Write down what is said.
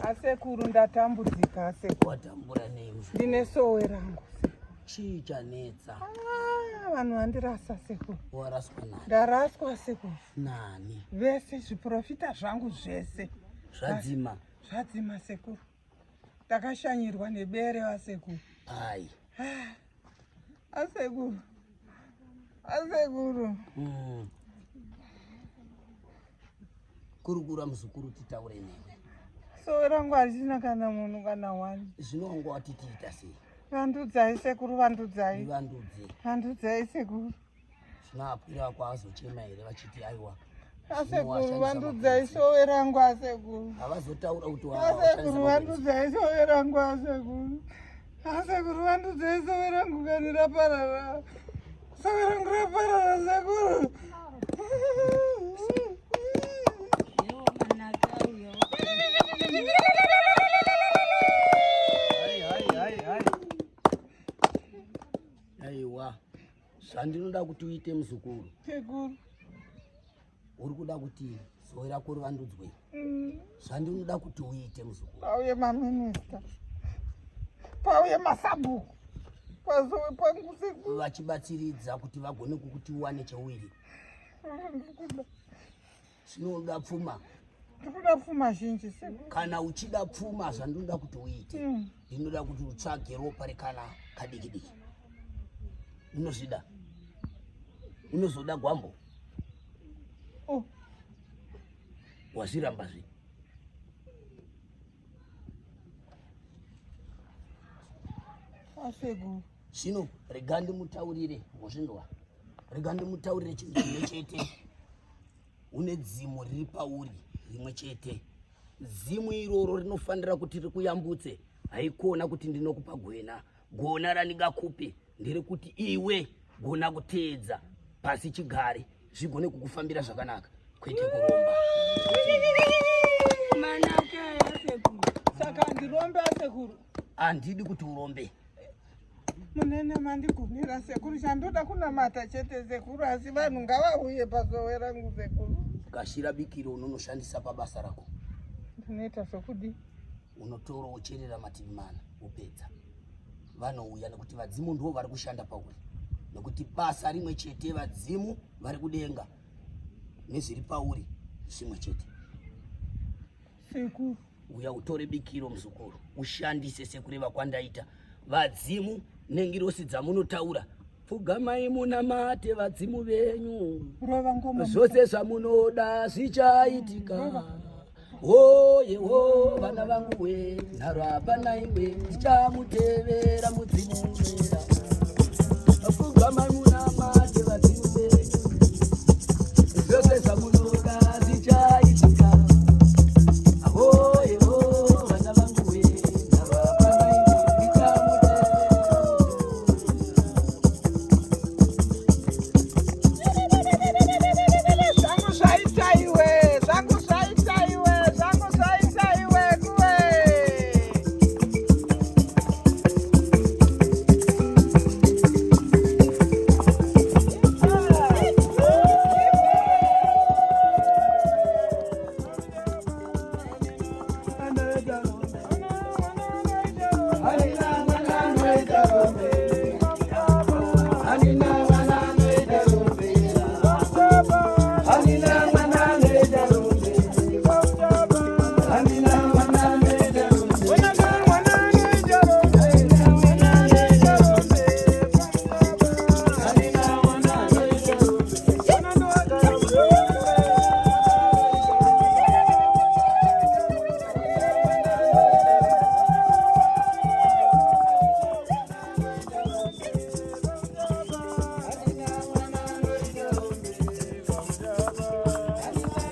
Asekuru ndatambudzika asekuru. Watambura nei? Ndine sowe rangu. Chii chanetsa? Vanhu vandirasa sekuru. Waraswa nani? Ndaraswa sekuru. Nani? Vese zviprofita zvangu zvese. Zvadzima? Zvadzima sekuru. Ndakashanyirwa nebere vasekuru. Ai. Asekuru. Asekuru. Kurukura muzukuru titaure newe. Sowe rangu hazina kana munhu kana wani. Zvinongo wati tiita sei? Vandudzai sekuru, vandudzai. Vandudze. Vandudzai sekuru. Zvinoakwira kwaazochema here vachiti aiwa. Asekuru, vandudzai sowe rangu asekuru. Havazotaura kuti asekuru, vandudzai sowe rangu asekuru. Asekuru, vandudzai sowe rangu kani raparara. Sowe rangu raparara sekuru. Aiwa, zvandinoda kuti uite muzukuru. Sekuru. Uri kuda kuti sowe rako rivandudzwe. Zvandinoda kuti uite muzukuru. Pauye maminista. Pauye masabhuku. Pasowe pangu sekuru. Vachibatsiridza kuti vagone kukuti uwane cheuiri. Zvinoda pfuma. Ndikuda pfuma zhinji sekuru. Kana uchida pfuma zvandinoda kuti uite. Ndinoda kuti utsvage ropa rekana kadiki diki. Unozvida? Unozoda gwambo? Wazviramba zve? Asekuru. Zvino rega ndimutaurire ngozvindwa. Rega ndimutaurire chinhu chimwe chete. Une dzimu riri pauri rimwe chete. Zimu iroro rinofanira kuti rikuyambutse. Haikuona kuti ndinokupa gwena. Gona randingakupe ndere kuti iwe gona kuteedza pasi chigare zvigone kukufambira zvakanaka kwete kuromba. Manake asekuru. Saka ndirombe asekuru. Handidi kuti urombe. Munene mandigunira sekuru, chandoda kunamata chete sekuru, asi vanhu ngavauye pasowe rangu sekuru. Gashira bikiro unonoshandisa pabasa rako. Ndinoita zvokudi. Unotora ucherera mativi mana upedza. Vanouya nekuti vadzimu ndivo vari kushanda pauri. Nekuti basa rimwe chete vadzimu vari kudenga nezviri pauri zvimwe chete. Sekuru. Uya utore bikiro muzukuru. Ushandise sekureva kwandaita. Vadzimu nengirosi dzamunotaura. Pfugamai munamate vadzimu venyu. Zvose zvamunoda zvichaitika. Oye wo vana vangu we nharo hapana iwe ndichamutevera mudzimu wera. Pfugamai munamate vadzimu venyu. Zvose zvamunoda zvichaitika. Oye wo vana vangu we nharo hapana iwe ndichamutevera. Zangu zvaita iwe, zangu zvaita iwe, zangu zvaita iwe kuwe. Hey,